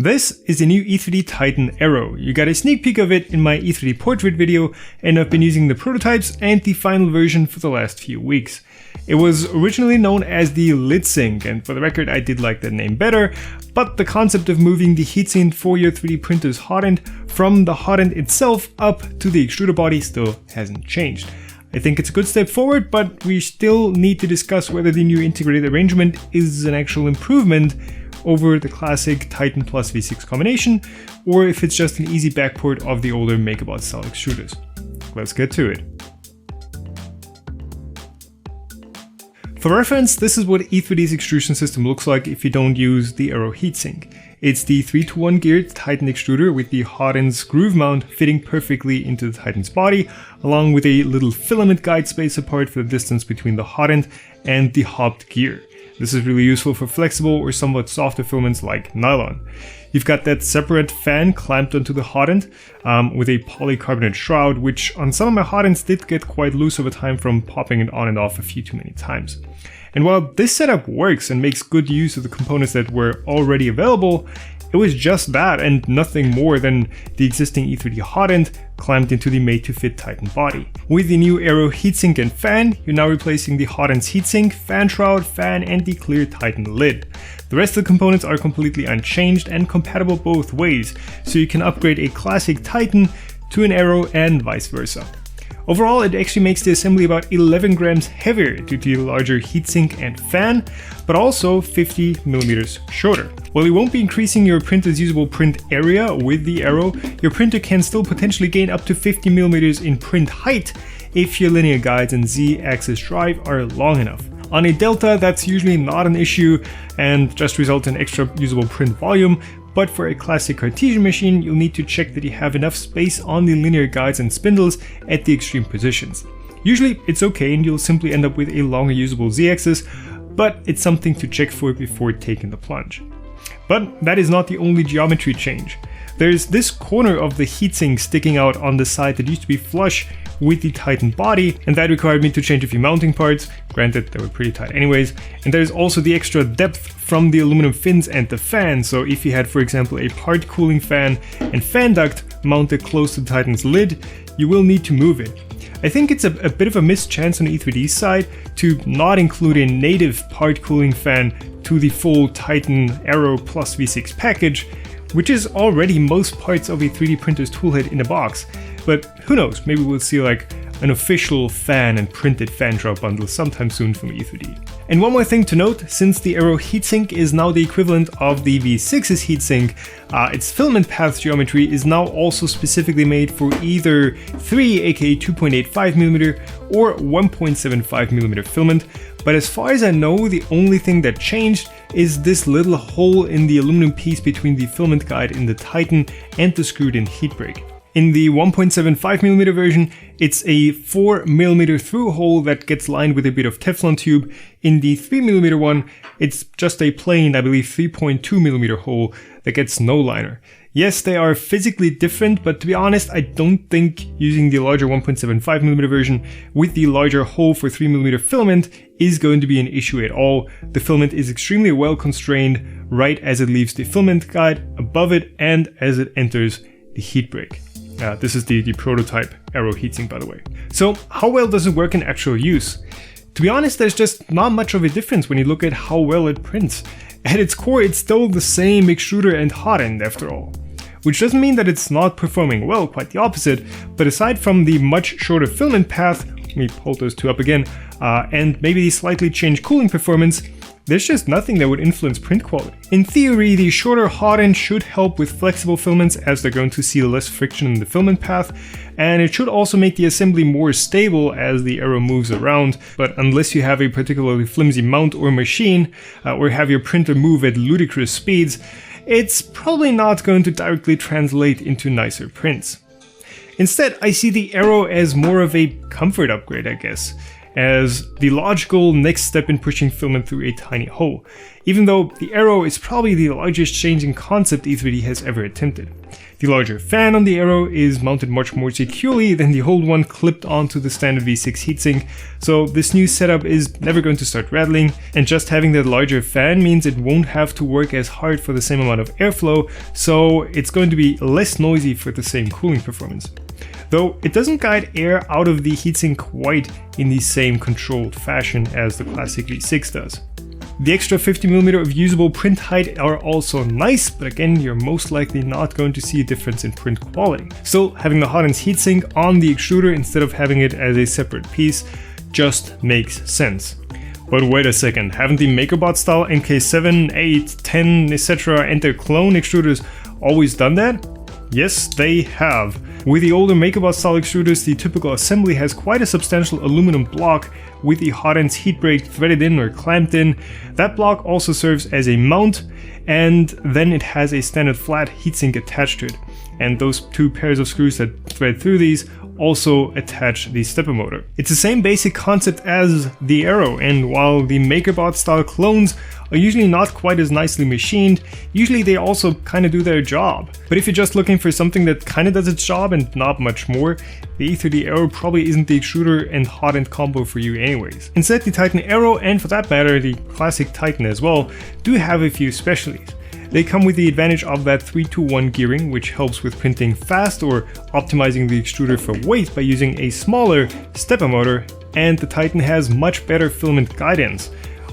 This is the new E3D Titan Aero. You got a sneak peek of it in my E3D portrait video, and I've been using the prototypes and the final version for the last few weeks. It was originally known as the lid sink, and for the record I did like that name better, but the concept of moving the heatsink for your 3D printer's hot end from the hot end itself up to the extruder body still hasn't changed. I think it's a good step forward, but we still need to discuss whether the new integrated arrangement is an actual improvement over the classic Titan plus V6 combination, or if it's just an easy backport of the older MakerBot style extruders. Let's get to it. For reference, this is what E3D's extrusion system looks like if you don't use the Aero heatsink. It's the 3-to-1 geared Titan extruder with the hot end's groove mount fitting perfectly into the Titan's body, along with a little filament guide space apart for the distance between the hot end and the hobbed gear. This is really useful for flexible or somewhat softer filaments like nylon. You've got that separate fan clamped onto the hot end with a polycarbonate shroud, which on some of my hot ends did get quite loose over time from popping it on and off a few too many times. And while this setup works and makes good use of the components that were already available, it was just that and nothing more than the existing E3D hot end clamped into the made-to-fit Titan body. With the new Aero heatsink and fan, you're now replacing the hot end's heatsink, fan shroud, fan, and the clear Titan lid. The rest of the components are completely unchanged and compatible both ways, so you can upgrade a classic Titan to an Aero and vice versa. Overall, it actually makes the assembly about 11 grams heavier due to the larger heatsink and fan, but also 50mm shorter. While you won't be increasing your printer's usable print area with the Aero, your printer can still potentially gain up to 50mm in print height if your linear guides and Z-axis drive are long enough. On a Delta, that's usually not an issue and just results in extra usable print volume, but for a classic Cartesian machine, you'll need to check that you have enough space on the linear guides and spindles at the extreme positions. Usually it's okay and you'll simply end up with a longer usable Z-axis, but it's something to check for before taking the plunge. But that is not the only geometry change. There's this corner of the heatsink sticking out on the side that used to be flush with the Titan body, and that required me to change a few mounting parts. Granted, they were pretty tight anyways. And there's also the extra depth from the aluminum fins and the fan, so if you had, for example, a part cooling fan and fan duct mounted close to the Titan's lid, you will need to move it. I think it's a bit of a missed chance on E3D's side to not include a native part cooling fan to the full Titan Aero plus V6 package, which is already most parts of a 3D printer's toolhead in a box. But who knows, maybe we'll see like an official fan and printed fan shroud bundle sometime soon from E3D. And one more thing to note, since the Aero heatsink is now the equivalent of the V6's heatsink, its filament path geometry is now also specifically made for either 3 aka 2.85mm or 1.75mm filament, but as far as I know, the only thing that changed is this little hole in the aluminum piece between the filament guide in the Titan and the screwed in heat break. In the 1.75mm version, it's a 4mm through hole that gets lined with a bit of Teflon tube. In the 3mm one, it's just a plain, I believe, 3.2mm hole that gets no liner. Yes, they are physically different, but to be honest, I don't think using the larger 1.75mm version with the larger hole for 3mm filament is going to be an issue at all. The filament is extremely well constrained right as it leaves the filament guide, above it, and as it enters the heat break. This is the prototype Aero heatsink, by the way. So how well does it work in actual use? To be honest, there's just not much of a difference when you look at how well it prints. At its core, it's still the same extruder and hot end after all. Which doesn't mean that it's not performing well, quite the opposite, but aside from the much shorter filament path, let me pull those two up again, and maybe the slightly changed cooling performance, there's just nothing that would influence print quality. In theory, the shorter hot end should help with flexible filaments as they're going to see less friction in the filament path, and it should also make the assembly more stable as the Aero moves around, but unless you have a particularly flimsy mount or machine, or have your printer move at ludicrous speeds, it's probably not going to directly translate into nicer prints. Instead, I see the Aero as more of a comfort upgrade, I guess. as the logical next step in pushing filament through a tiny hole, even though the Aero is probably the largest change in concept E3D has ever attempted. The larger fan on the Aero is mounted much more securely than the old one clipped onto the standard V6 heatsink, so this new setup is never going to start rattling, and just having that larger fan means it won't have to work as hard for the same amount of airflow, so it's going to be less noisy for the same cooling performance. Though it doesn't guide air out of the heatsink quite in the same controlled fashion as the classic V6 does. The extra 50mm of usable print height are also nice, but again, you're most likely not going to see a difference in print quality. Still, having the hot ends heatsink on the extruder instead of having it as a separate piece just makes sense. But wait a second, haven't the MakerBot style MK7, 8, 10, etc. and their clone extruders always done that? Yes, they have. With the older MakerBot style extruders, the typical assembly has quite a substantial aluminum block with the hot ends heat break threaded in or clamped in. That block also serves as a mount, and then it has a standard flat heatsink attached to it. And those two pairs of screws that thread through these also attach the stepper motor. It's the same basic concept as the Aero, and while the MakerBot style clones are usually not quite as nicely machined, usually they also kind of do their job. But if you're just looking for something that kind of does its job and not much more, the E3D Aero probably isn't the extruder and hot end combo for you anyways. Instead, the Titan Aero, and for that matter the classic Titan as well, do have a few specialties. They come with the advantage of that 3-to-1 gearing, which helps with printing fast or optimizing the extruder for weight by using a smaller stepper motor, and the Titan has much better filament guidance.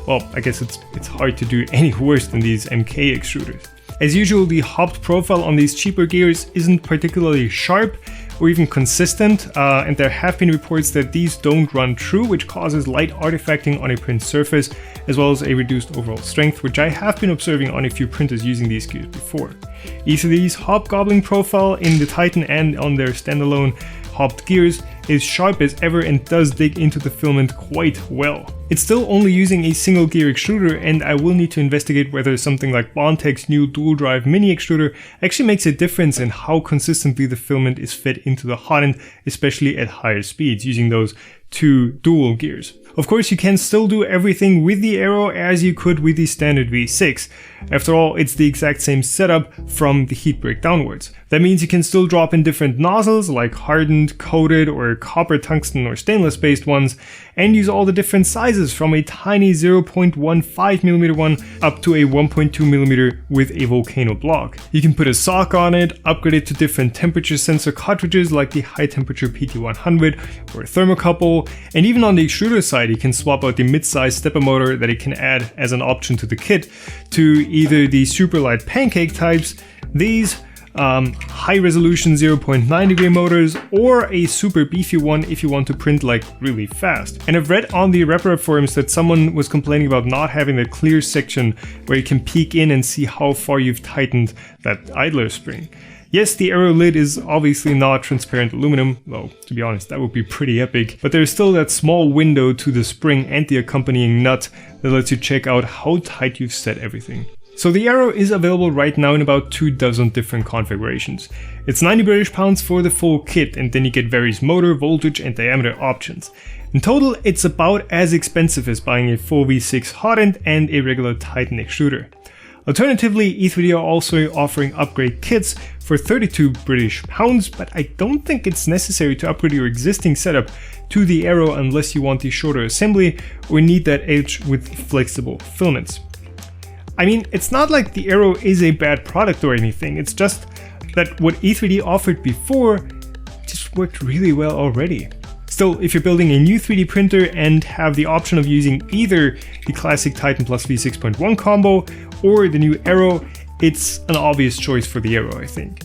Well, I guess it's hard to do any worse than these MK extruders. As usual, the hopped profile on these cheaper gears isn't particularly sharp or even consistent, and there have been reports that these don't run true, which causes light artifacting on a print surface, as well as a reduced overall strength, which I have been observing on a few printers using these gears before. E3D's hobgobbling profile in the Titan and on their standalone hopped gears is sharp as ever and does dig into the filament quite well. It's still only using a single gear extruder, and I will need to investigate whether something like Bondtech's new dual drive mini extruder actually makes a difference in how consistently the filament is fed into the hot end, especially at higher speeds using those two dual gears. Of course, you can still do everything with the Aero as you could with the standard V6. After all, it's the exact same setup from the heat break downwards. That means you can still drop in different nozzles like hardened, coated, or copper, tungsten, or stainless based ones, and use all the different sizes from a tiny 0.15mm one up to a 1.2mm with a volcano block. You can put a sock on it, upgrade it to different temperature sensor cartridges like the high temperature PT100 or thermocouple, and even on the extruder side you can swap out the mid-size stepper motor that it can add as an option to the kit to either the super light pancake types, these high resolution 0.9 degree motors, or a super beefy one if you want to print like really fast. And I've read on the RepRap forums that someone was complaining about not having a clear section where you can peek in and see how far you've tightened that idler spring. Yes, the Aero lid is obviously not transparent aluminum, though to be honest that would be pretty epic, but there's still that small window to the spring and the accompanying nut that lets you check out how tight you've set everything. So the Aero is available right now in about 24 different configurations. It's 90 British pounds for the full kit, and then you get various motor, voltage and diameter options. In total, it's about as expensive as buying a full V6 hot end and a regular Titan extruder. Alternatively, E3D are also offering upgrade kits for 32 British pounds, but I don't think it's necessary to upgrade your existing setup to the Aero unless you want the shorter assembly or need that edge with flexible filaments. I mean, it's not like the Aero is a bad product or anything, it's just that what E3D offered before just worked really well already. Still, if you're building a new 3D printer and have the option of using either the classic Titan plus V6.1 combo or the new Aero, it's an obvious choice for the Aero, I think.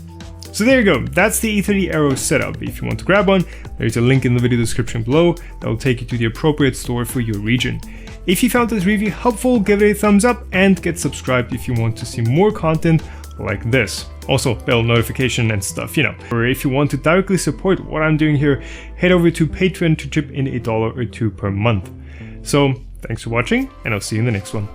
So there you go, that's the E3D Aero setup. If you want to grab one, there's a link in the video description below that will take you to the appropriate store for your region. If you found this review helpful, give it a thumbs up and get subscribed if you want to see more content like this. Also, bell notification and stuff, you know. Or if you want to directly support what I'm doing here, head over to Patreon to chip in $1 or $2 per month. So, thanks for watching, and I'll see you in the next one.